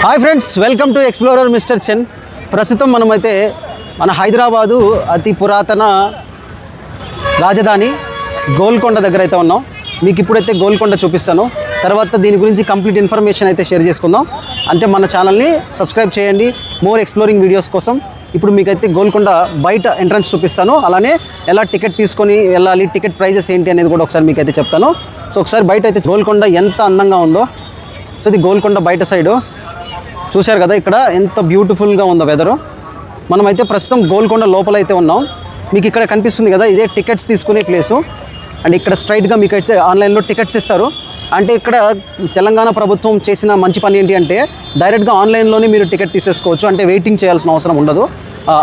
Hi friends, welcome to explorer mister Chen. ప్రస్తుతం మనమైతే మన హైదరాబాదు అతి పురాతన రాజధాని గోల్కొండ దగ్గర అయితే ఉన్నాం. మీకు ఇప్పుడైతే గోల్కొండ చూపిస్తాను. తర్వాత దీని గురించి కంప్లీట్ ఇన్ఫర్మేషన్ అయితే షేర్ చేసుకుందాం. అంటే మన ఛానల్ని సబ్స్క్రైబ్ చేయండి మోర్ ఎక్స్ప్లోరింగ్ వీడియోస్ కోసం. ఇప్పుడు మీకైతే గోల్కొండ బయట ఎంట్రన్స్ చూపిస్తాను, అలానే ఎలా టికెట్ తీసుకొని వెళ్ళాలి, టికెట్ ప్రైజెస్ ఏంటి అనేది కూడా ఒకసారి మీకైతే చెప్తాను. సో ఒకసారి బయట అయితే గోల్కొండ ఎంత అందంగా ఉందో. సో ఇది గోల్కొండ బయట సైడు చూశారు కదా, ఇక్కడ ఎంత బ్యూటిఫుల్గా ఉందో వెదరు. మనమైతే ప్రస్తుతం గోల్కొండ లోపల అయితే ఉన్నాం. మీకు ఇక్కడ కనిపిస్తుంది కదా, ఇదే టికెట్స్ తీసుకునే ప్లేసు. అండ్ ఇక్కడ స్ట్రైట్గా మీకు అయితే ఆన్లైన్లో టికెట్స్ ఇస్తారు. అంటే ఇక్కడ తెలంగాణ ప్రభుత్వం చేసిన మంచి పని ఏంటి అంటే డైరెక్ట్గా ఆన్లైన్లోనే మీరు టికెట్ తీసేసుకోవచ్చు. అంటే వెయిటింగ్ చేయాల్సిన అవసరం ఉండదు.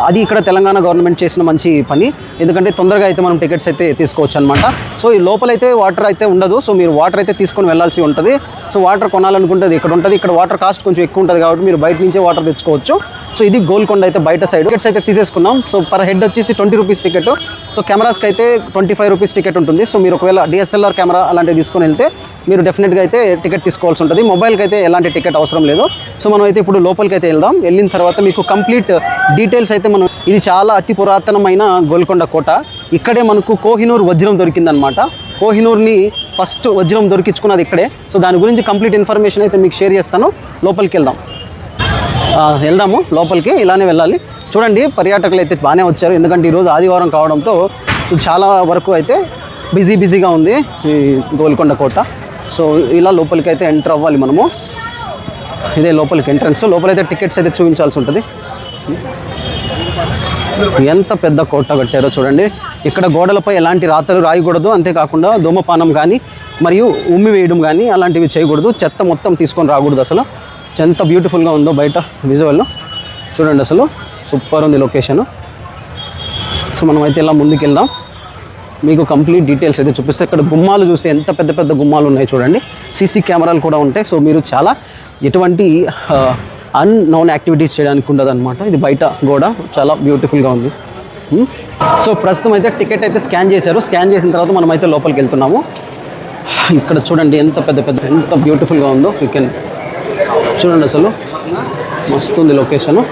అది ఇక్కడ తెలంగాణ గవర్నమెంట్ చేసిన మంచి పని. ఎందుకంటే తొందరగా అయితే మనం టికెట్స్ అయితే తీసుకోవచ్చు అనమాట. సో ఈ లోపలైతే వాటర్ అయితే ఉండదు. సో మీరు వాటర్ అయితే తీసుకొని వెళ్ళాల్సి ఉంటుంది. సో వాటర్ కొనాలనుకుంటే ఇక్కడ ఉంటుంది. ఇక్కడ వాటర్ కాస్ట్ కొంచెం ఎక్కువ ఉంటుంది కాబట్టి మీరు బయట నుంచే వాటర్ తెచ్చుకోవచ్చు. సో ఇది గోల్కొండ అయితే బయట సైడ్. టికెట్స్ అయితే తీసేసుకున్నాం. సో పర్ హెడ్ వచ్చేసి 20 రూపీస్ టికెట్. సో కెమెరాస్కి అయితే 25 రూపీస్ టికెట్ ఉంటుంది. సో మీరు ఒకవేళ DSLR కెమెరా అలాంటివి తీసుకొని వెళ్తే మీరు డెఫినెట్గా అయితే టికెట్ తీసుకోవాల్సి ఉంటుంది. మొబైల్కి అయితే ఎలాంటి టికెట్ అవసరం లేదు. సో మనం అయితే ఇప్పుడు లోపలికి అయితే వెళ్దాం. వెళ్ళిన తర్వాత మీకు కంప్లీట్ డీటెయిల్స్ అయితే మనం, ఇది చాలా అతి పురాతనమైన గోల్కొండ కోట. ఇక్కడే మనకు కోహినూర్ వజ్రం దొరికిందనమాట. కోహినూర్ని ఫస్ట్ వజ్రం దొరికించుకున్నది ఇక్కడే. సో దాని గురించి కంప్లీట్ ఇన్ఫర్మేషన్ అయితే మీకు షేర్ చేస్తాను. లోపలికి వెళ్దాము లోపలికి. ఇలానే వెళ్ళాలి. చూడండి, పర్యాటకులు అయితే బాగానే వచ్చారు. ఎందుకంటే ఈరోజు ఆదివారం కావడంతో సో చాలా వరకు అయితే బిజీగా ఉంది ఈ గోల్కొండ కోట. సో ఇలా లోపలికి అయితే ఎంటర్ అవ్వాలి మనము. ఇదే లోపలికి ఎంట్రన్స్. లోపలైతే టికెట్స్ అయితే చూపించాల్సి ఉంటుంది. ఎంత పెద్ద కోట కట్టారో చూడండి. ఇక్కడ గోడలపై ఎలాంటి రాతలు రాయకూడదు. అంతేకాకుండా ధూమపానం కానీ మరియు ఉమ్మి వేయడం కానీ అలాంటివి చేయకూడదు. చెత్త మొత్తం తీసుకొని రాకూడదు. అసలు ఎంత బ్యూటిఫుల్గా ఉందో బయట విజువల్ చూడండి. అసలు సూపర్ ఉంది లొకేషన్. సో మనం అయితే ఇలా ముందుకు వెళ్దాం. మీకు కంప్లీట్ డీటెయిల్స్ అయితే చూపిస్తే, ఇక్కడ గుమ్మాలు చూస్తే ఎంత పెద్ద గుమ్మాలు ఉన్నాయి చూడండి. CC కెమెరాలు కూడా ఉంటాయి. సో మీరు చాలా ఎటువంటి అన్నోన్ యాక్టివిటీస్ చేయడానికి ఉండదు అనమాట. ఇది బయట గోడ చాలా బ్యూటిఫుల్గా ఉంది. సో ప్రస్తుతం అయితే టికెట్ అయితే స్కాన్ చేశారు. స్కాన్ చేసిన తర్వాత మనం అయితే లోపలికి వెళ్తున్నాము. ఇక్కడ చూడండి ఎంత ఎంత బ్యూటిఫుల్గా ఉందో. యూ కెన్ చూడండి, అసలు మస్తు ఉంది లొకేషను.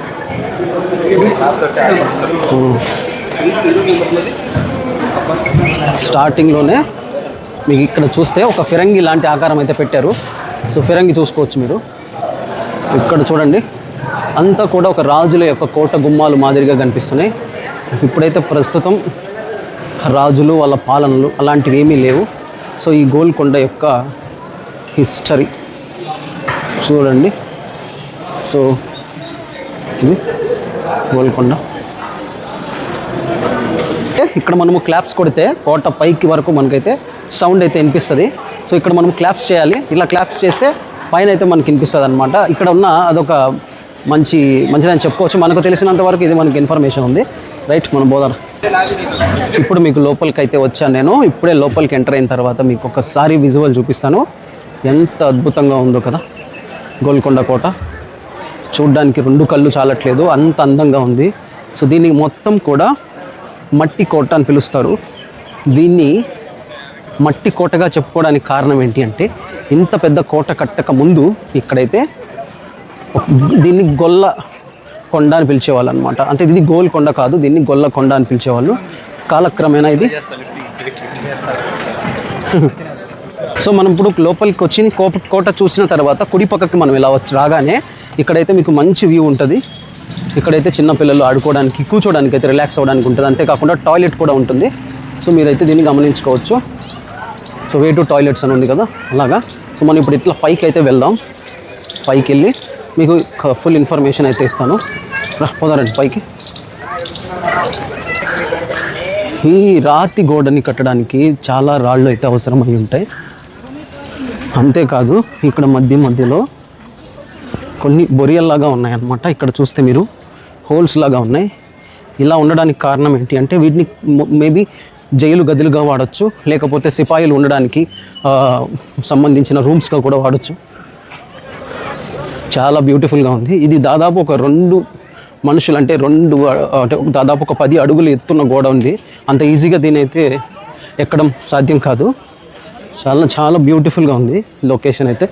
స్టార్టింగ్లోనే మీకు ఇక్కడ చూస్తే ఒక ఫిరంగి లాంటి ఆకారం అయితే పెట్టారు. సో ఫిరంగి చూసుకోవచ్చు మీరు. ఇక్కడ చూడండి, అంతా కూడా ఒక రాజుల యొక్క కోట గుమ్మాలు మాదిరిగా కనిపిస్తున్నాయి. ఇప్పుడైతే ప్రస్తుతం రాజులు వాళ్ళ పాలనలు అలాంటివి ఏమీ లేవు. సో ఈ గోల్కొండ యొక్క హిస్టరీ చూడండి. సో ఇది గోల్కొండ. ఇక్కడ మనము క్లాప్స్ కొడితే కోట పైకి వరకు మనకైతే సౌండ్ అయితే వినిపిస్తుంది. సో ఇక్కడ మనం క్లాప్స్ చేయాలి. ఇలా క్లాప్స్ చేస్తే పైన అయితే మనకి వినిపిస్తుంది అనమాట. ఇక్కడ ఉన్న అదొక మంచిదని చెప్పుకోవచ్చు. మనకు తెలిసినంత వరకు ఇది మనకి ఇన్ఫర్మేషన్ ఉంది. రైట్, మనం పోదాం. ఇప్పుడు మీకు లోపలికి అయితే వచ్చాను నేను. ఇప్పుడే లోపలికి ఎంటర్ అయిన తర్వాత మీకు ఒకసారి విజువల్ చూపిస్తాను. ఎంత అద్భుతంగా ఉందో కదా గోల్కొండ కోట. చూడ్డానికి 2 కళ్ళు చాలట్లేదు, అంత అందంగా ఉంది. సో దీనికి మొత్తం కూడా మట్టి కోట అని పిలుస్తారు. దీన్ని మట్టి కోటగా చెప్పుకోవడానికి కారణం ఏంటి అంటే, ఇంత పెద్ద కోట కట్టక ముందు ఇక్కడైతే దీన్ని గొల్ల కొండ అని పిలిచేవాళ్ళు అనమాట. అంటే ఇది గోల్కొండ కాదు, దీన్ని గొల్ల కొండ అని పిలిచేవాళ్ళు. కాలక్రమేణా ఇది సో మనం ఇప్పుడు లోపలికి వచ్చి కోట చూసిన తర్వాత కుడి పక్కకి మనం ఇలా రాగానే ఇక్కడైతే మీకు మంచి వ్యూ ఉంటుంది. ఇక్కడైతే చిన్నపిల్లలు ఆడుకోవడానికి, కూర్చోడానికి అయితే రిలాక్స్ అవ్వడానికి ఉంటుంది. అంతేకాకుండా టాయిలెట్ కూడా ఉంటుంది. సో మీరైతే దీన్ని గమనించుకోవచ్చు. సో వే టు టాయిలెట్స్ అని ఉంది కదా, అలాగా. సో మనం ఇప్పుడు ఇట్లా పైకి అయితే వెళ్దాం. పైకి వెళ్ళి మీకు ఫుల్ ఇన్ఫర్మేషన్ అయితే ఇస్తాను. పోదారండి పైకి. ఈ రాతి గోడని కట్టడానికి చాలా రాళ్ళు అయితే అవసరమై ఉంటాయి. అంతేకాదు ఇక్కడ మధ్యలో కొన్ని బొరియల్లాగా ఉన్నాయన్నమాట. ఇక్కడ చూస్తే మీరు హోల్స్ లాగా ఉన్నాయి. ఇలా ఉండడానికి కారణం ఏంటి అంటే వీటిని మేబీ జైలు గదులుగా వాడచ్చు, లేకపోతే సిపాయిలు ఉండడానికి సంబంధించిన రూమ్స్గా కూడా వాడచ్చు. చాలా బ్యూటిఫుల్గా ఉంది. ఇది దాదాపు ఒక 2 మనుషులు అంటే దాదాపు ఒక 10 అడుగులు ఎత్తున్న గోడ ఉంది. అంత ఈజీగా దీని అయితే ఎక్కడం సాధ్యం కాదు. చాలా బ్యూటిఫుల్గా ఉంది లొకేషన్ అయితే.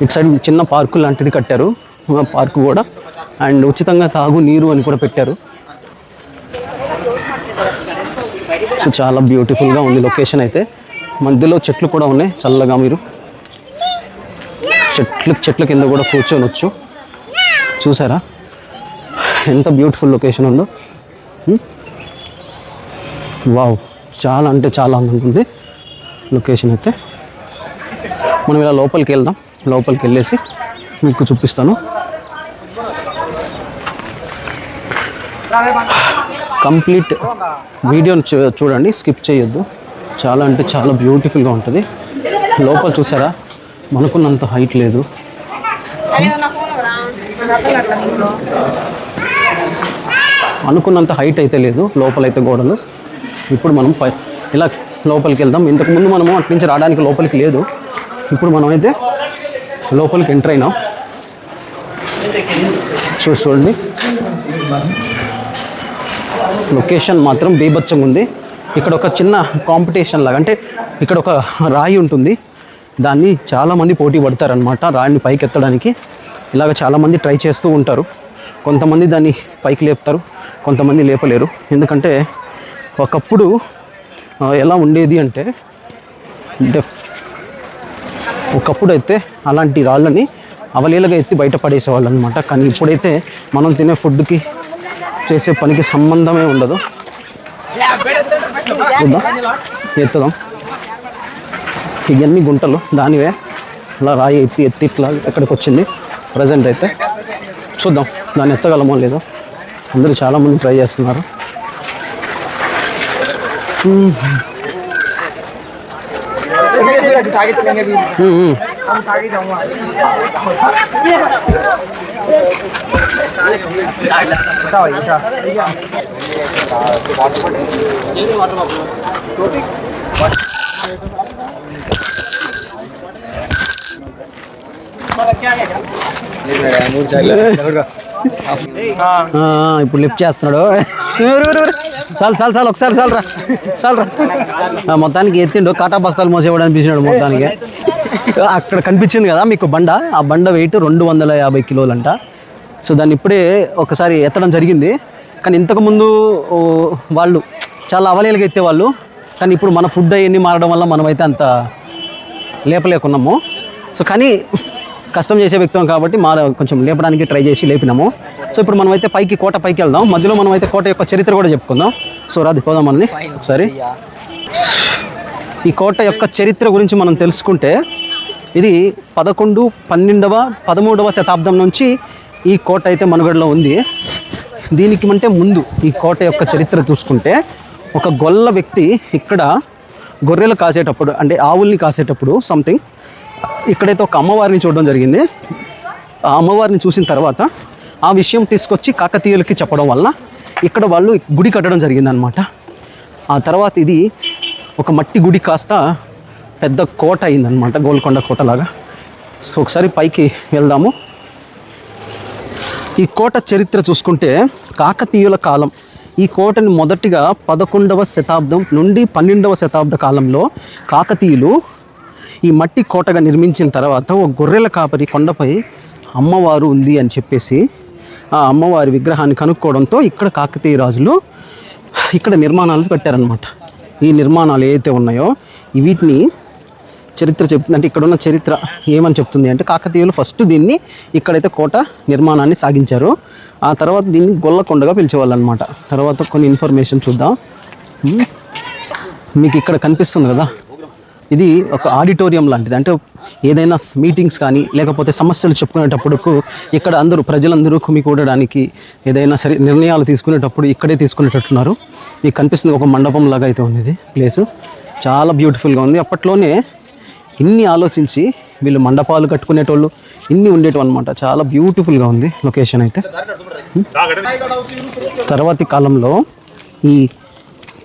ఇటు సైడ్ చిన్న పార్కు లాంటిది కట్టారు, పార్కు కూడా. అండ్ ఉచితంగా తాగు నీరు అని కూడా పెట్టారు. సో చాలా బ్యూటిఫుల్గా ఉంది లొకేషన్ అయితే. మధ్యలో చెట్లు కూడా ఉన్నాయి చల్లగా, మీరు చెట్ల కింద కూడా కూర్చోనొచ్చు. చూసారా ఎంత బ్యూటిఫుల్ లొకేషన్ ఉందో. వావ్, చాలా అంటే చాలా అందంగా ఉంది లొకేషన్ అయితే. మనం ఇలా లోపలికి వెళ్దాం, లోపలికి వెళ్ళేసి మీకు చూపిస్తాను. కంప్లీట్ వీడియోని చూడండి, స్కిప్ చేయొద్దు. చాలా అంటే చాలా బ్యూటిఫుల్గా ఉంటుంది. లోపల చూసారా, మనకున్నంత హైట్ లేదు. అనుకున్నంత హైట్ అయితే లేదు లోపలైతే గోడలు. ఇప్పుడు మనం ఇలా లోపలికి వెళ్దాం. ఇంతకుముందు మనము అటు నుంచి రావడానికి లోపలికి లేదు. ఇప్పుడు మనం అయితే లోపలికి ఎంటర్ అయినాం. చూడండి, లొకేషన్ మాత్రం బీభత్సంగా ఉంది. ఇక్కడ ఒక చిన్న కాంపిటీషన్ లాగా, అంటే ఇక్కడ ఒక రాయి ఉంటుంది, దాన్ని చాలామంది పోటీ పడతారనమాట. రాయిని పైకి ఎత్తడానికి ఇలాగ చాలామంది ట్రై చేస్తూ ఉంటారు. కొంతమంది దాన్ని పైకి లేపుతారు, కొంతమంది లేపలేరు. ఎందుకంటే ఒకప్పుడు ఎలా ఉండేది అంటే, ఒకప్పుడు అయితే అలాంటి రాళ్ళని అవలీలగా ఎత్తి బయట పడేసేవాళ్ళు అనమాట. కానీ ఇప్పుడైతే మనం తినే ఫుడ్కి చేసే పనికి సంబంధమే ఉండదు. చూద్దాం, ఎత్తుదాం. ఇవన్నీ గుంటలు, దానివే అలా రాయి ఎత్తి ఇట్లా ఎక్కడికి వచ్చింది. ప్రజెంట్ అయితే చూద్దాం దాన్ని ఎత్తగలమో లేదో. అందరూ చాలామంది ట్రై చేస్తున్నారు. ఇప్పుడు లిఫ్ట్ చేస్తున్నాడు. చాలు ఒకసారి చాలరా. మొత్తానికి ఎత్తిండు, కాటా బస్తాలు మోసేవాడు అనిపించినాడు మొత్తానికి. అక్కడ కనిపించింది కదా మీకు బండ, ఆ బండ వెయిట్ 250 కిలోలంట. సో దాన్ని ఇప్పుడే ఒకసారి ఎత్తడం జరిగింది. కానీ ఇంతకుముందు వాళ్ళు చాలా అవలీలగా ఎత్తేవాళ్ళు. కానీ ఇప్పుడు మన ఫుడ్ అవన్నీ మారడం వల్ల మనమైతే అంత లేపలేకున్నాము. సో కానీ కష్టం చేసే వ్యక్తం కాబట్టి కొంచెం లేపడానికి ట్రై చేసి లేపినాము. సో ఇప్పుడు మనమైతే కోట పైకి వెళ్దాం. మధ్యలో మనమైతే కోట యొక్క చరిత్ర కూడా చెప్పుకుందాం. సో రాది పోదాం మనల్ని ఒకసారి. ఈ కోట యొక్క చరిత్ర గురించి మనం తెలుసుకుంటే, ఇది 11, 12, 13వ శతాబ్దం నుంచి ఈ కోట అయితే మనుగడలో ఉంది. దీనికి అంటే ముందు ఈ కోట యొక్క చరిత్ర చూసుకుంటే, ఒక గొల్ల వ్యక్తి ఇక్కడ గొర్రెలు కాసేటప్పుడు, అంటే ఆవుల్ని కాసేటప్పుడు సంథింగ్, ఇక్కడైతే ఒక అమ్మవారిని చూడడం జరిగింది. ఆ అమ్మవారిని చూసిన తర్వాత ఆ విషయం తీసుకొచ్చి కాకతీయులకి చెప్పడం వల్ల ఇక్కడ వాళ్ళు గుడి కట్టడం జరిగిందనమాట. ఆ తర్వాత ఇది ఒక మట్టి గుడి కాస్త పెద్ద కోట అయిందనమాట, గోల్కొండ కోటలాగా. సో ఒకసారి పైకి వెళ్దాము. ఈ కోట చరిత్ర చూసుకుంటే, కాకతీయుల కాలం, ఈ కోటని మొదటిగా 11వ శతాబ్దం నుండి 12వ శతాబ్ద కాలంలో కాకతీయులు ఈ మట్టి కోటగా నిర్మించిన తర్వాత ఒక గొర్రెల కాపరి కొండపై అమ్మవారు ఉంది అని చెప్పేసి ఆ అమ్మవారి విగ్రహాన్ని కనుక్కోవడంతో ఇక్కడ కాకతీయ రాజులు ఇక్కడ నిర్మాణాలు కట్టారనమాట. ఈ నిర్మాణాలు ఏవైతే ఉన్నాయో వీటిని చరిత్ర చెప్తుంది. అంటే ఇక్కడ ఉన్న చరిత్ర ఏమని చెప్తుంది అంటే, కాకతీయులు ఫస్ట్ దీన్ని ఇక్కడైతే కోట నిర్మాణాన్ని సాగించారు. ఆ తర్వాత దీన్ని గొల్లకొండగా పిలిచేవాళ్ళు అనమాట. తర్వాత కొన్ని ఇన్ఫర్మేషన్ చూద్దాం. మీకు ఇక్కడ కనిపిస్తుంది కదా, ఇది ఒక ఆడిటోరియం లాంటిది. అంటే ఏదైనా మీటింగ్స్ కానీ లేకపోతే సమస్యలు చెప్పుకునేటప్పుడు ఇక్కడ ప్రజలందరూ కూడడానికి, ఏదైనా సరే నిర్ణయాలు తీసుకునేటప్పుడు ఇక్కడే తీసుకునేటట్టున్నారు. మీకు కనిపిస్తుంది ఒక మండపం లాగా అయితే ఉంది ఇది ప్లేసు. చాలా బ్యూటిఫుల్గా ఉంది. అప్పట్లోనే ఇన్ని ఆలోచించి వీళ్ళు మండపాలు కట్టుకునేటోళ్ళు ఇన్ని ఉండేటం అనమాట. చాలా బ్యూటిఫుల్గా ఉంది లొకేషన్ అయితే. తర్వాతి కాలంలో ఈ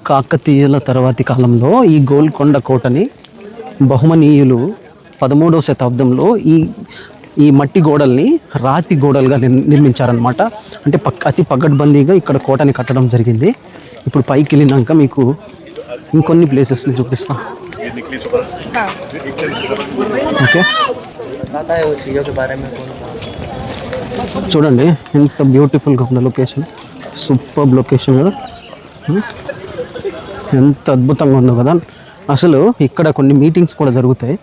కాకతీయుల తర్వాతి కాలంలో ఈ గోల్కొండ కోటని బహుమనీయులు 13వ శతాబ్దంలో ఈ మట్టి గోడల్ని రాతి గోడలుగా నిర్మించారనమాట. అంటే అతి పగడ్బందీగా ఇక్కడ కోటని కట్టడం జరిగింది. ఇప్పుడు పైకి వెళ్ళినాక మీకు ఇంకొన్ని ప్లేసెస్ని చూపిస్తాం. ఓకే, आता है वो चीज़ों के बारे में कौन చూడండి ఎంత బ్యూటిఫుల్గా ఉంది లొకేషన్, సూపర్ లొకేషన్ కదా, ఎంత అద్భుతంగా ఉందో కదా. అసలు ఇక్కడ కొన్ని మీటింగ్స్ కూడా జరుగుతాయి.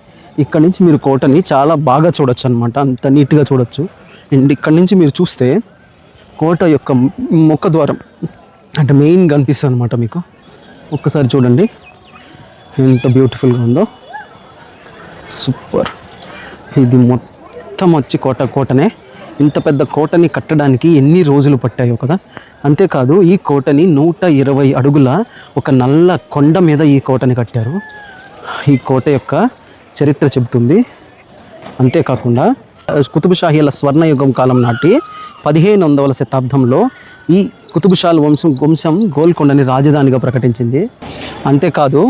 ఇక్కడ నుంచి మీరు కోటని చాలా బాగా చూడొచ్చు అనమాట, అంత నీట్గా చూడొచ్చు. అండ్ ఇక్కడ నుంచి మీరు చూస్తే కోట యొక్క ముఖద్వారం అంటే మెయిన్ కనిపిస్తుంది అనమాట మీకు. ఒక్కసారి చూడండి ఎంత బ్యూటిఫుల్గా ఉందో, సూపర్. ఇది మొత్తం వచ్చి కోటనే. ఇంత పెద్ద కోటని కట్టడానికి ఎన్ని రోజులు పట్టాయో కదా. అంతేకాదు ఈ కోటని 120 అడుగుల ఒక నల్ల కొండ మీద ఈ కోటని కట్టారు. ఈ కోట యొక్క చరిత్ర చెబుతుంది. అంతేకాకుండా కుతుబుషాహీల స్వర్ణయుగం కాలం నాటి 1500వ శతాబ్దంలో ఈ కుతుబుషాల వంశం గోల్కొండని రాజధానిగా ప్రకటించింది. అంతేకాదు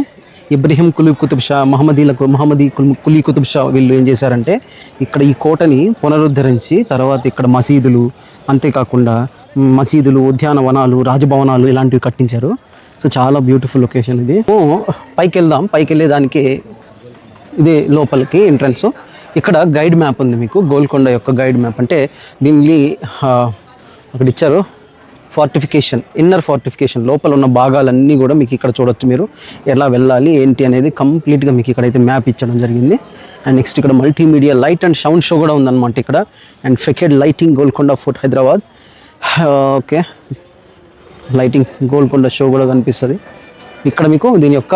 ఇబ్రహీం కులీ కుతుబ్ షా, మహమ్మదీ కులీ కుతుబ్ షా వీళ్ళు ఏం చేశారంటే ఇక్కడ ఈ కోటని పునరుద్ధరించి తర్వాత ఇక్కడ అంతేకాకుండా మసీదులు, ఉద్యానవనాలు, రాజభవనాలు ఇలాంటివి కట్టించారు. సో చాలా బ్యూటిఫుల్ లొకేషన్ ఇది. పైకి వెళ్దాం. పైకి వెళ్ళేదానికి ఇది లోపలికి ఎంట్రన్స్. ఇక్కడ గైడ్ మ్యాప్ ఉంది మీకు, గోల్కొండ యొక్క గైడ్ మ్యాప్. అంటే దీన్ని అక్కడ ఇచ్చారు, ఫార్టిఫికేషన్, ఇన్నర్ ఫార్టిఫికేషన్, లోపల ఉన్న భాగాలన్నీ కూడా మీకు ఇక్కడ చూడొచ్చు. మీరు ఎలా వెళ్ళాలి ఏంటి అనేది కంప్లీట్గా మీకు ఇక్కడైతే మ్యాప్ ఇచ్చడం జరిగింది. అండ్ నెక్స్ట్ ఇక్కడ multimedia light and sound show కూడా ఉందన్నమాట ఇక్కడ. And faked lighting Golconda fort Hyderabad. Okay, lighting Golconda show కూడా కనిపిస్తుంది ఇక్కడ మీకు. దీని యొక్క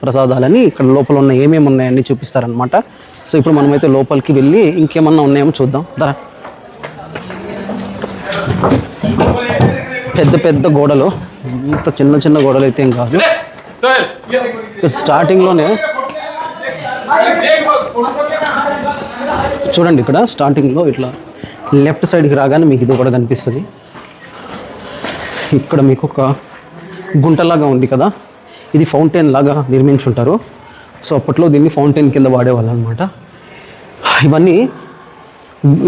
ప్రసాదాలని ఇక్కడ లోపల ఉన్న ఏమేమి ఉన్నాయని చూపిస్తారనమాట. సో ఇప్పుడు మనమైతే లోపలికి వెళ్ళి ఇంకేమన్నా ఉన్నాయేమో చూద్దాం. ధర పెద్ద పెద్ద గోడలు, ఇంత చిన్న గోడలు అయితే ఏం కాదు. స్టార్టింగ్లోనే చూడండి, ఇక్కడ స్టార్టింగ్లో ఇట్లా లెఫ్ట్ సైడ్కి రాగానే మీకు ఇది కూడా కనిపిస్తుంది. ఇక్కడ మీకు ఒక గుంటలాగా ఉంది కదా, ఇది ఫౌంటైన్ లాగా నిర్మించుంటారు. సో అప్పట్లో దీన్ని ఫౌంటైన్ కింద వాడేవాళ్ళు అనమాట.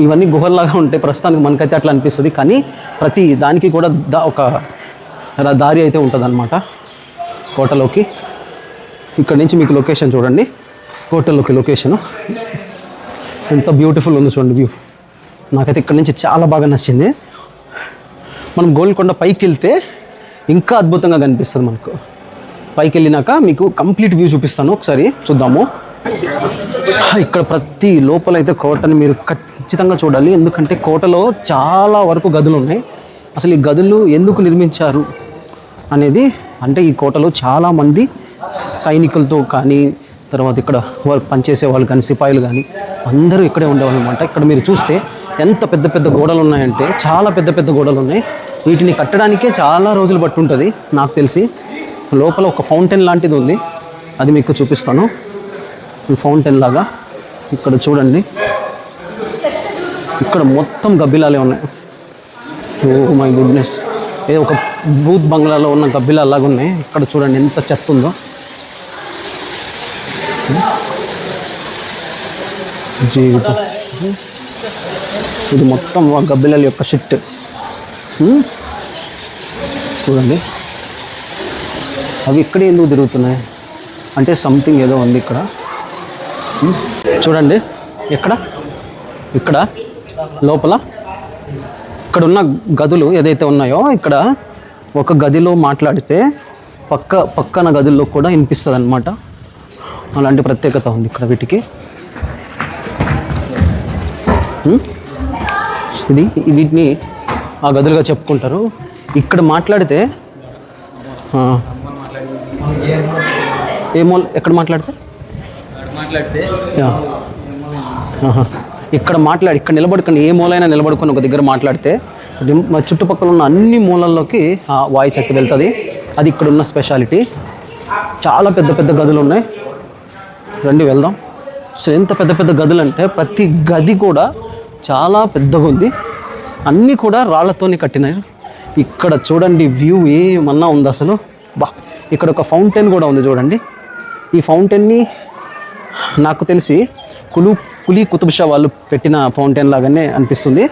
ఇవన్నీ గుహల్లాగా ఉంటాయి ప్రస్తుతానికి, మనకైతే అట్లా అనిపిస్తుంది. కానీ ప్రతి దానికి కూడా ఒక దారి అయితే ఉంటుంది అనమాట కోటలోకి. ఇక్కడ నుంచి మీకు లొకేషన్ చూడండి, కోటలోకి లొకేషను ఎంత బ్యూటిఫుల్ ఉందో చూడండి వ్యూ. నాకైతే ఇక్కడ నుంచి చాలా బాగా నచ్చింది. మనం గోల్కొండ పైకి వెళ్తే ఇంకా అద్భుతంగా కనిపిస్తుంది మనకు. పైకి వెళ్ళినాక మీకు కంప్లీట్ వ్యూ చూపిస్తాను, ఒకసారి చూద్దాము. ఇక్కడ ప్రతి లోపలైతే కోటని మీరు ఖచ్చితంగా చూడాలి, ఎందుకంటే కోటలో చాలా వరకు గదులు ఉన్నాయి. అసలు ఈ గదులు ఎందుకు నిర్మించారు అనేది, అంటే ఈ కోటలో చాలామంది సైనికులతో కానీ, తర్వాత ఇక్కడ పనిచేసే వాళ్ళు కానీ, సిపాయిలు కానీ అందరూ ఇక్కడే ఉండేవాళ్ళు అనమాట. ఇక్కడ మీరు చూస్తే ఎంత పెద్ద పెద్ద గోడలు ఉన్నాయంటే చాలా పెద్ద పెద్ద గోడలు ఉన్నాయి. వీటిని కట్టడానికే చాలా రోజులు పట్టుంటుంది నాకు తెలిసి. లోపల ఒక ఫౌంటైన్ లాంటిది ఉంది, అది మీకు చూపిస్తాను. ఫౌంటైన్ లాగా ఇక్కడ చూడండి, ఇక్కడ మొత్తం గబ్బిలాలే ఉన్నాయి. ఓ మై గుడ్నెస్, ఏదో ఒక బూత్ బంగ్లాలో ఉన్న గబ్బిలాలాగా ఉన్నాయి. ఇక్కడ చూడండి ఎంత చెత్త ఉందో. జీవితం, ఇది మొత్తం గబ్బిలాల యొక్క షిట్. చూడండి అవి ఇక్కడే ఎందుకు తిరుగుతున్నాయి అంటే సంథింగ్ ఏదో ఉంది ఇక్కడ. చూడండి ఇక్కడ లోపల ఇక్కడ ఉన్న గదులు ఏదైతే ఉన్నాయో, ఇక్కడ ఒక గదిలో మాట్లాడితే పక్కన గదుల్లో కూడా వినిపిస్తుంది అనమాట. అలాంటి ప్రత్యేకత ఉంది ఇక్కడ వీటికి. వీటిని ఆ గదులుగా చెప్పుకుంటారు. ఇక్కడ మాట్లాడితే ఎక్కడ మాట్లాడితే ఇక్కడ నిలబడుకొని ఏ మూలైనా నిలబడుకొని ఒక దగ్గర మాట్లాడితే చుట్టుపక్కల ఉన్న అన్ని మూలల్లోకి ఆ వాయిస్ ఎత్తి వెళ్తుంది. అది ఇక్కడ ఉన్న స్పెషాలిటీ. చాలా పెద్ద పెద్ద గదులు ఉన్నాయి, రండి వెళ్దాం. సో ఎంత పెద్ద పెద్ద గదులు అంటే ప్రతి గది కూడా చాలా పెద్దగా ఉంది, అన్నీ కూడా రాళ్లతోని కట్టినాయి. ఇక్కడ చూడండి వ్యూ ఏమన్నా ఉంది అసలు. ఇక్కడ ఒక ఫౌంటైన్ కూడా ఉంది చూడండి. ఈ ఫౌంటైన్ని నాకు తెలిసి కులీ కుతుబ్ షా వాళ్ళు పెట్టిన ఫౌంటైన్ లాగానే అనిపిస్తుంది.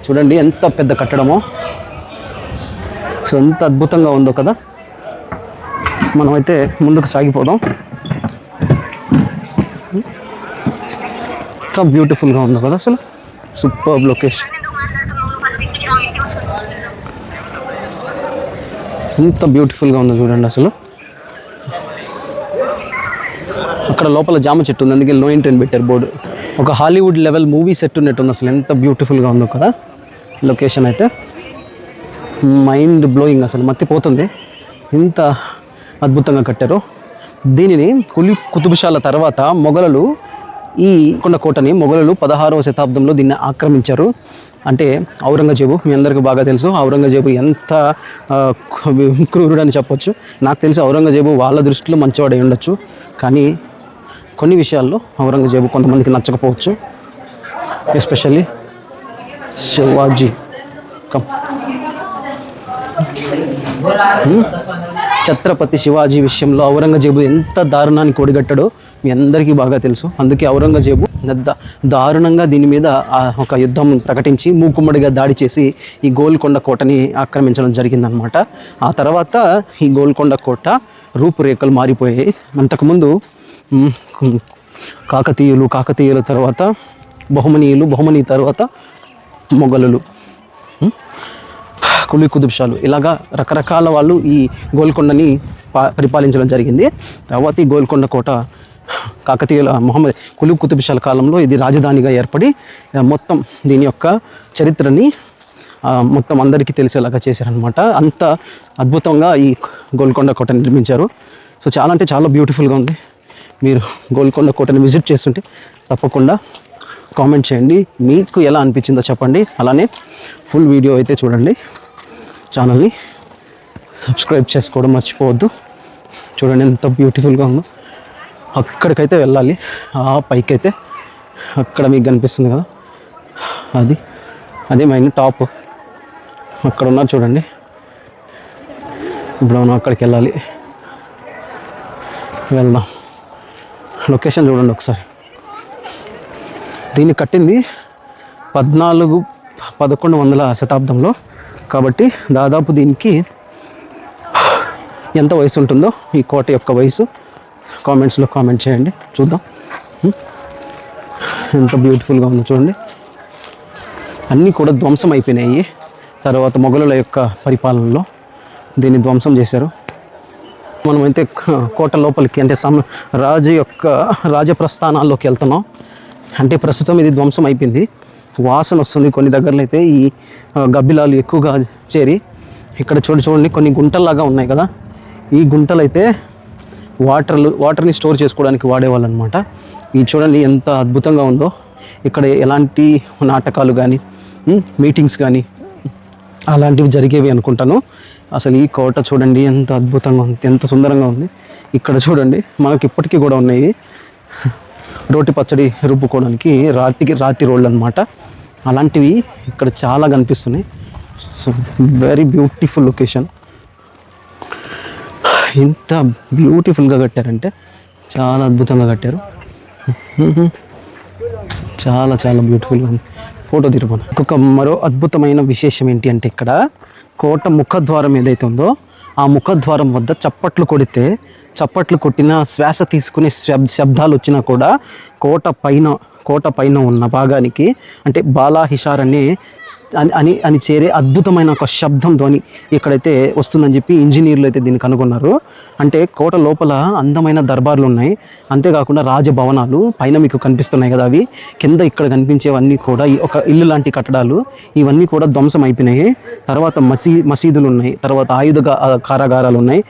చూడండి ఎంత పెద్ద కట్టడమో. సో ఎంత అద్భుతంగా ఉందో కదా. మనమైతే ముందుకు సాగిపోదాం. ఎంత బ్యూటిఫుల్గా ఉందో కదా అసలు, సూపర్ లొకేషన్. ఎంత బ్యూటిఫుల్గా ఉందో చూడండి అసలు. అక్కడ లోపల జామ చెట్టు ఉంది, అందుకే నో ఎంట్రీ అని పెట్టారు బోర్డు. ఒక హాలీవుడ్ లెవెల్ మూవీ సెట్ ఉన్నట్టుంది అసలు, ఎంత బ్యూటిఫుల్గా ఉందో కదా లొకేషన్ అయితే. మైండ్ బ్లోయింగ్, అసలు మత్తిపోతుంది ఇంత అద్భుతంగా కట్టారు. దీనిని కులీ కుతుబుషాల తర్వాత మొఘలులు ఈ కోటని మొఘలులు 16వ శతాబ్దంలో దీన్ని ఆక్రమించారు. అంటే ఔరంగజేబు, మీ అందరికీ బాగా తెలుసు ఔరంగజేబు ఎంత క్రూరుడు అని చెప్పొచ్చు. నాకు తెలిసి ఔరంగజేబు వాళ్ళ దృష్టిలో మంచివాడై ఉండొచ్చు, కానీ కొన్ని విషయాల్లో ఔరంగజేబు కొంతమందికి నచ్చకపోవచ్చు. ఎస్పెషల్లీ శివాజీ. ఛత్రపతి శివాజీ విషయంలో ఔరంగజేబు ఎంత దారుణానికి ఒడిగట్టాడో మీ అందరికీ బాగా తెలుసు. అందుకే ఔరంగజేబు దారుణంగా దీని మీద ఒక యుద్ధం ప్రకటించి మూకుమ్మడిగా దాడి చేసి ఈ గోల్కొండ కోటని ఆక్రమించడం జరిగిందనమాట. ఆ తర్వాత ఈ గోల్కొండ కోట రూపురేఖలు మారిపోయాయి. అంతకుముందు కాకతీయుల తర్వాత బహుమనీ తర్వాత మొఘలులు, కులీ కుతుబ్షాలు, ఇలాగా రకరకాల వాళ్ళు ఈ గోల్కొండని పరిపాలించడం జరిగింది. తర్వాత ఈ గోల్కొండ కోట కాకతీయుల కులీ కుతుబ్షాల కాలంలో ఇది రాజధానిగా ఏర్పడి మొత్తం దీని యొక్క చరిత్రని మొత్తం అందరికీ తెలిసేలాగా చేశారనమాట. అంత అద్భుతంగా ఈ గోల్కొండ కోటని నిర్మించారు. సో చాలా అంటే చాలా బ్యూటిఫుల్గా ఉంది. మీరు గోల్కొండ కోటని విజిట్ చేస్తుంటే తప్పకుండా కామెంట్ చేయండి, మీకు ఎలా అనిపించిందో చెప్పండి. అలానే ఫుల్ వీడియో అయితే చూడండి. ఛానల్ని సబ్స్క్రైబ్ చేసుకోవడం మర్చిపోవద్దు. చూడండి ఎంత బ్యూటిఫుల్గా ఉందో. అక్కడికైతే వెళ్ళాలి, ఆ పైకి అయితే, అక్కడ మీకు కనిపిస్తుంది కదా, అదే మెయిన్ టాప్. అక్కడ ఉన్నారు చూడండి. ఇప్పుడు మనం అక్కడికి వెళ్ళాలి, వెళ్దాం. లొకేషన్ చూడండి ఒకసారి. దీన్ని కట్టింది 1100 శతాబ్దంలో, కాబట్టి దాదాపు దీనికి ఎంత వయసు ఉంటుందో ఈ కోట యొక్క వయసు కామెంట్స్లో కామెంట్ చేయండి, చూద్దాం. ఎంత బ్యూటిఫుల్గా ఉందో చూడండి. అన్నీ కూడా ధ్వంసం అయిపోయినాయి. తర్వాత మొఘలుల యొక్క పరిపాలనలో దీన్ని ధ్వంసం చేశారు. మనమైతే కోట లోపలికి, అంటే రాజప్రస్థానాల్లోకి వెళ్తున్నాం. అంటే ప్రస్తుతం ఇది ధ్వంసం అయిపోయింది, వాసన వస్తుంది. కొన్ని దగ్గరలో అయితే ఈ గబ్బిలాలు ఎక్కువగా చేరి, ఇక్కడ చూడండి కొన్ని గుంటల్లాగా ఉన్నాయి కదా, ఈ గుంటలు అయితే వాటర్ని స్టోర్ చేసుకోవడానికి వాడేవాళ్ళు అనమాట. ఇది చూడండి ఎంత అద్భుతంగా ఉందో. ఇక్కడ ఎలాంటి నాటకాలు కానీ మీటింగ్స్ కానీ అలాంటివి జరిగేవి అనుకుంటాను. అసలు ఈ కోట చూడండి ఎంత అద్భుతంగా ఉంది, ఎంత సుందరంగా ఉంది. ఇక్కడ చూడండి మనకి ఇప్పటికీ కూడా ఉన్నాయి రోటి పచ్చడి రుబ్బుకోవడానికి రాతి రోళ్ళు అనమాట. అలాంటివి ఇక్కడ చాలా కనిపిస్తున్నాయి. So very beautiful location. ఎంత బ్యూటిఫుల్గా కట్టారంటే చాలా అద్భుతంగా కట్టారు. చాలా చాలా బ్యూటిఫుల్గా ఉంది. ఫోటో తిరుపతి. మరో అద్భుతమైన విశేషం ఏంటి అంటే, ఇక్కడ కోట ముఖద్వారం ఏదైతే ఉందో ఆ ముఖద్వారం వద్ద చప్పట్లు కొట్టిన శ్వాస తీసుకునే శబ్దాలు వచ్చినా కూడా కోట పైన ఉన్న భాగానికి, అంటే బాలాహిషార్ అని చేరే అద్భుతమైన ఒక శబ్దం ధ్వని ఇక్కడైతే వస్తుందని చెప్పి ఇంజనీర్లు అయితే దీన్ని కనుగొన్నారు. అంటే కోట లోపల అందమైన దర్బార్లు ఉన్నాయి, అంతేకాకుండా రాజభవనాలు పైన మీకు కనిపిస్తున్నాయి కదా, అవి కింద ఇక్కడ కనిపించేవన్నీ కూడా ఒక ఇల్లు లాంటి కట్టడాలు, ఇవన్నీ కూడా ధ్వంసం అయిపోయినాయి. తర్వాత మసీదులు ఉన్నాయి, తర్వాత ఆయుధ కారాగారాలు ఉన్నాయి,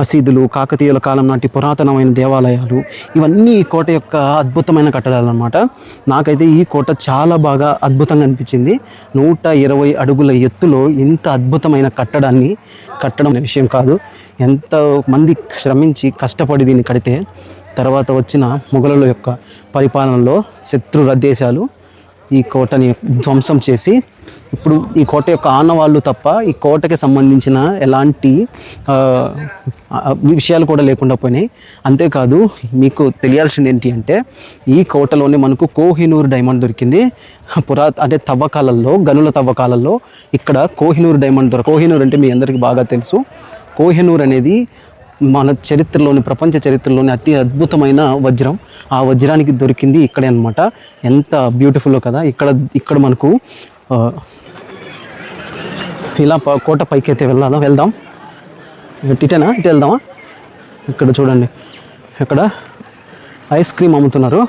మసీదులు, కాకతీయుల కాలం నాటి పురాతనమైన దేవాలయాలు, ఇవన్నీ ఈ కోట యొక్క అద్భుతమైన కట్టడాలు అన్నమాట. నాకైతే ఈ కోట చాలా బాగా అద్భుతంగా అనిపించింది. 120 అడుగుల ఎత్తులో ఇంత అద్భుతమైన కట్టడాన్ని కట్టడం అనే విషయం కాదు. ఎంతో మంది శ్రమించి కష్టపడి దీన్ని కడితే, తర్వాత వచ్చిన మొఘలుల యొక్క పరిపాలనలో శత్రు దేశాలు ఈ కోటని ధ్వంసం చేసి, ఇప్పుడు ఈ కోట యొక్క ఆనవాళ్ళు తప్ప ఈ కోటకి సంబంధించిన ఎలాంటి విషయాలు కూడా లేకుండా పోయినాయి. అంతేకాదు మీకు తెలియాల్సింది ఏంటి అంటే, ఈ కోటలోనే మనకు కోహినూర్ డైమండ్ దొరికింది. అంటే గనుల తవ్వకాలలో ఇక్కడ కోహినూర్ డైమండ్ కోహినూర్ అంటే మీ అందరికీ బాగా తెలుసు. కోహినూర్ అనేది మన చరిత్రలోని, ప్రపంచ చరిత్రలోని అతి అద్భుతమైన వజ్రం. ఆ వజ్రానికి దొరికింది ఇక్కడే అనమాట. ఎంత బ్యూటిఫుల్ కదా. ఇక్కడ మనకు ఇలా కోట పైకి అయితే వెళ్దాం. ఇటేనా, ఇటు వెళ్దామా? ఇక్కడ చూడండి, ఇక్కడ ఐస్ క్రీమ్ అమ్ముతున్నారు.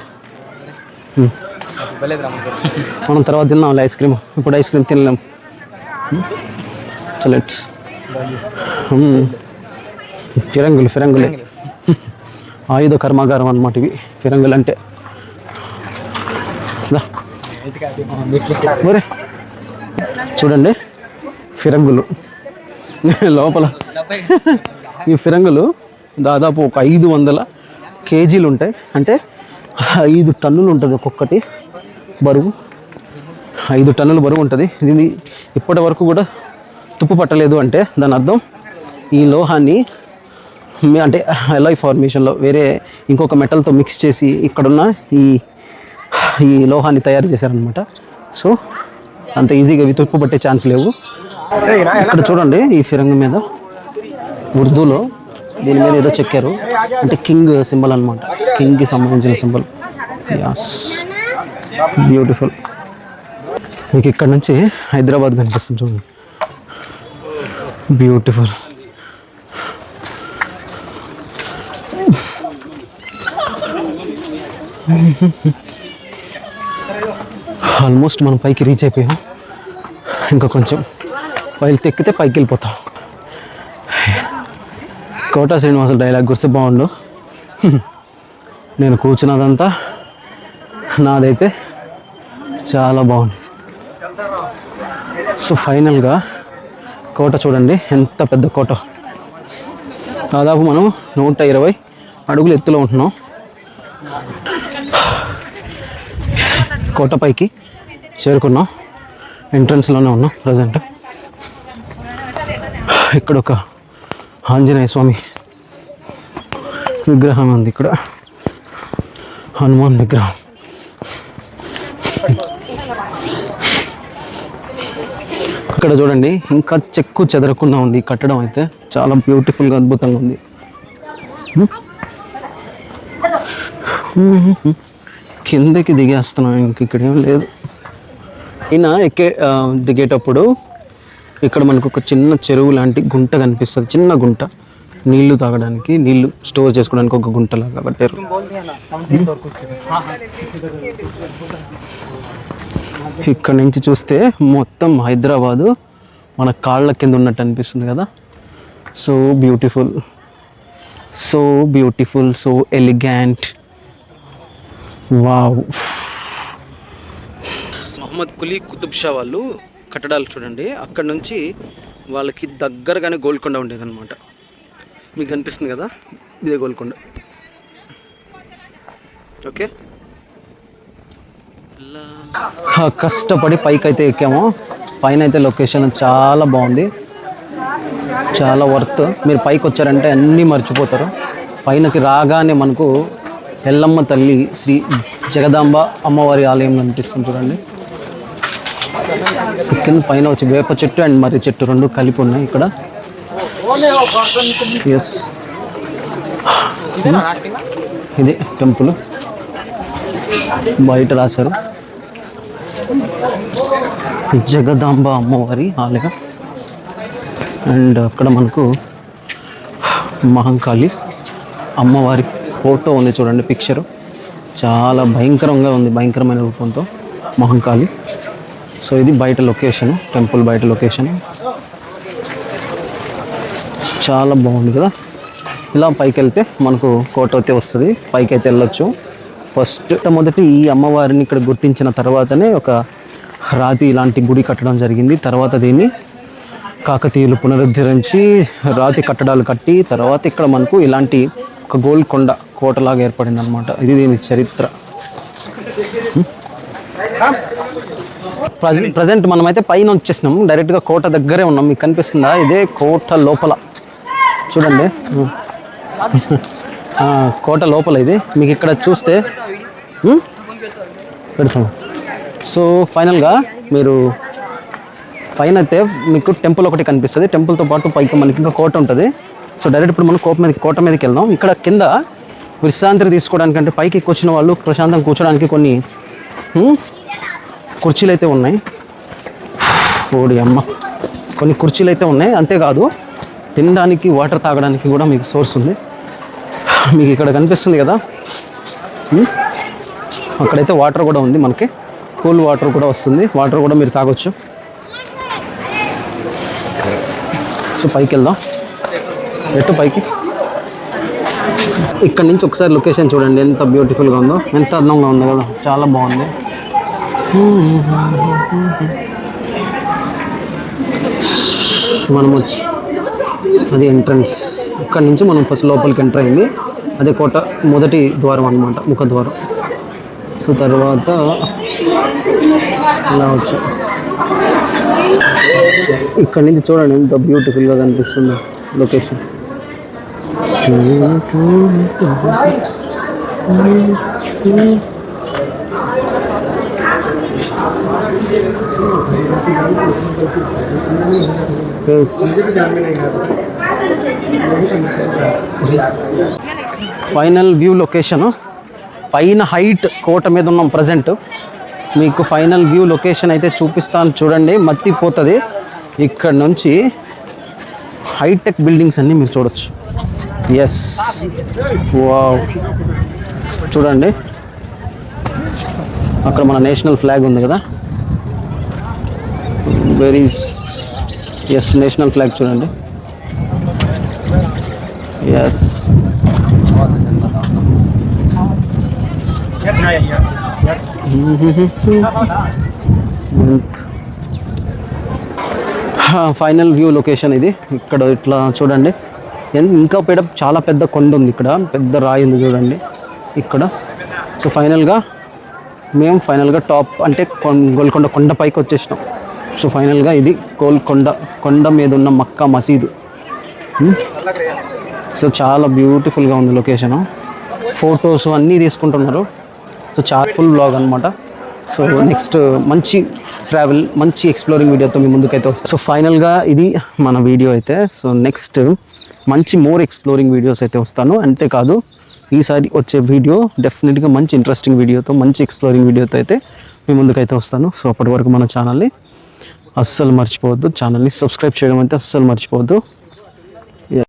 మనం తర్వాత తిన్నాం ఐస్ క్రీమ్, ఇప్పుడు ఐస్ క్రీమ్ తినలేం. లెట్స్ ఫిరంగులే ఆయుధ కర్మాగారం అన్నమాట ఇవి. ఫిరంగులు అంటే చూడండి, ఫిరంగులు లోపల. ఈ ఫిరంగులు దాదాపు ఒక 500 కేజీలు ఉంటాయి. అంటే 5 టన్నులు ఉంటుంది ఒక్కొక్కటి బరువు. 5 టన్నుల బరువు ఉంటుంది. దీన్ని ఇప్పటి వరకు కూడా తుప్పు పట్టలేదు. అంటే దాని అర్థం ఈ లోహాన్ని అంటే ఎలాయ్ ఫార్మేషన్లో వేరే ఇంకొక మెటల్తో మిక్స్ చేసి ఇక్కడున్న ఈ లోహాన్ని తయారు చేశారనమాట. సో అంత ఈజీగా ఇవి తుప్పు పట్టే ఛాన్స్ లేవు. ఇక్కడ చూడండి, ఈ ఫిరంగి మీద ఉర్దూలో దీని మీద ఏదో చెక్కారు. అంటే కింగ్ సింబల్ అనమాట, కింగ్కి సంబంధించిన సింబల్. As, beautiful. మీకు ఇక్కడ నుంచి హైదరాబాద్ కనిపిస్తుంది చూడండి, బ్యూటిఫుల్. ఆల్మోస్ట్ మనం పైకి రీచ్ అయిపోయాం. ఇంకా కొంచెం పైకి ఎక్కితే పైకి వెళ్ళిపోతాం. కోటా శ్రీనివాసులు డైలాగ్ గుర్తే బాగుండు. నేను కూర్చున్నదంతా నాదైతే చాలా బాగుంది. సో ఫైనల్గా కోట చూడండి, ఎంత పెద్ద కోట. దాదాపు మనం 120 అడుగులు ఎత్తులో ఉంటున్నాం. కోటపైకి చేరుకున్నాం. ఎంట్రన్స్లోనే ఉన్నాం ప్రజెంట్. ఇక్కడ ఒక ఆంజనేయ స్వామి విగ్రహం ఉంది. ఇక్కడ హనుమాన్ విగ్రహం. ఇక్కడ చూడండి, ఇంకా చెక్కు చెదరకుండా ఉంది కట్టడం. అయితే చాలా బ్యూటిఫుల్గా, అద్భుతంగా ఉంది. కిందకి దిగేస్తున్నాం, ఇంక ఇక్కడ ఏం లేదు. అయినా దిగేటప్పుడు ఇక్కడ మనకు ఒక చిన్న చెరువు లాంటి గుంట కనిపిస్తుంది. చిన్న గుంట, నీళ్లు తాగడానికి, నీళ్లు స్టోర్ చేసుకోవడానికి ఒక గుంటలాగా కట్టారు. ఇక్కడ నుంచి చూస్తే మొత్తం హైదరాబాదు మన కాళ్ళ కింద ఉన్నట్టు అనిపిస్తుంది కదా. So beautiful, so beautiful, so elegant. Wow. Muhammad Quli Qutb Shah వాళ్ళు కట్టడాలు చూడండి. అక్కడ నుంచి వాళ్ళకి దగ్గరగానే గోల్కొండ ఉండేదన్నమాట. మీకు కనిపిస్తుంది కదా, ఇదే గోల్కొండ. ఓకే, కష్టపడి పైకి అయితే ఎక్కాము. పైన అయితే లొకేషన్ చాలా బాగుంది, చాలా వర్త్. మీరు పైకి వచ్చారంటే అన్నీ మర్చిపోతారు. పైనకి రాగానే మనకు ఎల్లమ్మ తల్లి, శ్రీ జగదాంబ అమ్మవారి ఆలయం కనిపిస్తుంది చూడండి. కింద పైన వచ్చి వేప చెట్టు అండ్ మర్రి చెట్టు రెండు కలిపి ఉన్నాయి ఇక్కడ. ఎస్, ఇది టెంపుల్. బయట రాశారు జగదాంబ అమ్మవారి ఆలయం. అండ్ అక్కడ మనకు మహంకాళి అమ్మవారి ఫోటో ఉంది చూడండి, పిక్చరు. చాలా భయంకరంగా ఉంది, భయంకరమైన రూపంతో మహంకాళి. సో ఇది బయట లొకేషన్, టెంపుల్ బయట లొకేషన్. చాలా బాగుంది కదా. ఇలా పైకి వెళ్తే మనకు కోట అయితే వస్తుంది. పైకి అయితే వెళ్ళొచ్చు. మొదటి ఈ అమ్మవారిని ఇక్కడ గుర్తించిన తర్వాతనే ఒక రాతి ఇలాంటి గుడి కట్టడం జరిగింది. తర్వాత దీన్ని కాకతీయులు పునరుద్ధరించి రాతి కట్టడాలు కట్టి తర్వాత ఇక్కడ మనకు ఇలాంటి ఒక గోల్కొండ కోటలాగా ఏర్పడింది అనమాట. ఇది దీని చరిత్ర. ప్రజెంట్ మనమైతే పైన వచ్చేసినాం, డైరెక్ట్గా కోట దగ్గరే ఉన్నాం. మీకు కనిపిస్తుందా? ఇదే కోట లోపల చూడండి, కోట లోపల ఇది. మీకు ఇక్కడ చూస్తే పెడతాం. సో ఫైనల్గా మీరు పైన అయితే మీకు టెంపుల్ ఒకటి కనిపిస్తుంది. టెంపుల్తో పాటు పైకి మనకి ఇంకా కోట ఉంటుంది. సో డైరెక్ట్ ఇప్పుడు మనం కోట మీదకి వెళ్దాం. ఇక్కడ కింద విశ్రాంతి తీసుకోవడానికంటే పైకి ఎక్కొచ్చిన వాళ్ళు ప్రశాంతంగా కూర్చోడానికి కొన్ని కుర్చీలు అయితే ఉన్నాయి. ఓడి అమ్మ, కొన్ని కుర్చీలు అయితే ఉన్నాయి. అంతేకాదు తినడానికి, వాటర్ తాగడానికి కూడా మీకు సోర్స్ ఉంది. మీకు ఇక్కడ కనిపిస్తుంది కదా, అక్కడైతే వాటర్ కూడా ఉంది. మనకి కూల్ వాటర్ కూడా వస్తుంది. వాటర్ కూడా మీరు తాగొచ్చు. సో పైకి వెళ్దాం. ఎటు పైకి. ఇక్కడ నుంచి ఒకసారి లొకేషన్ చూడండి ఎంత బ్యూటిఫుల్గా ఉందో, ఎంత అందంగా ఉందో కదా, చాలా బాగుంది. మనం వచ్చి అది ఎంట్రన్స్. ఇక్కడ నుంచి మనం ఫస్ట్ లోపలికి ఎంటర్ అయింది. అదే కోట మొదటి ద్వారం అన్నమాట, ముఖద్వారం. సో తర్వాత ఇలా వచ్చా. ఇక్కడ నుంచి చూడండి ఎంత బ్యూటిఫుల్గా కనిపిస్తుందో లొకేషన్. ఫైనల్ వ్యూ లొకేషన్ పైన హైట్ కోట మీద ఉన్నాం ప్రజెంట్. మీకు ఫైనల్ వ్యూ లొకేషన్ అయితే చూపిస్తాను చూడండి, మత్తిపోతుంది. ఇక్కడ నుంచి హైటెక్ బిల్డింగ్స్ అన్నీ మీరు చూడొచ్చు. ఎస్, వావ్, చూడండి అక్కడ మన నేషనల్ ఫ్లాగ్ ఉంది కదా, వెరీ ఎస్ నేషనల్ ఫ్లాగ్ చూడండి. ఎస్, ఫైనల్ వ్యూ లొకేషన్ ఇది. ఇక్కడ ఇట్లా చూడండి, ఇంకా చాలా పెద్ద కొండ ఉంది. ఇక్కడ పెద్ద రాయి ఉంది చూడండి ఇక్కడ. సో ఫైనల్గా టాప్ అంటే గోల్కొండ కొండ పైకి వచ్చేసినాం. సో ఫైనల్గా ఇది కొండ మీద ఉన్న మక్కా మసీదు. సో చాలా బ్యూటిఫుల్గా ఉంది లొకేషను. ఫొటోస్ అన్నీ తీసుకుంటున్నారు. సో చాలా ఫుల్ బ్లాగ్ అనమాట. సో నెక్స్ట్ మంచి ట్రావెల్, మంచి ఎక్స్ప్లోరింగ్ వీడియోతో మీ ముందుకైతే వస్తాను. సో ఫైనల్గా ఇది మన వీడియో అయితే. సో నెక్స్ట్ మంచి మోర్ ఎక్స్ప్లోరింగ్ వీడియోస్ అయితే వస్తాను. అంతేకాదు ఈసారి వచ్చే వీడియో డెఫినెట్గా మంచి ఇంట్రెస్టింగ్ వీడియోతో, మంచి ఎక్స్ప్లోరింగ్ వీడియోతో అయితే మీ ముందుకైతే వస్తాను. సో అప్పటి వరకు మన ఛానల్ని అస్సలు మర్చిపోవద్దు, ఛానల్ని సబ్స్క్రైబ్ చేయడం అయితే అస్సలు మర్చిపోవద్దు.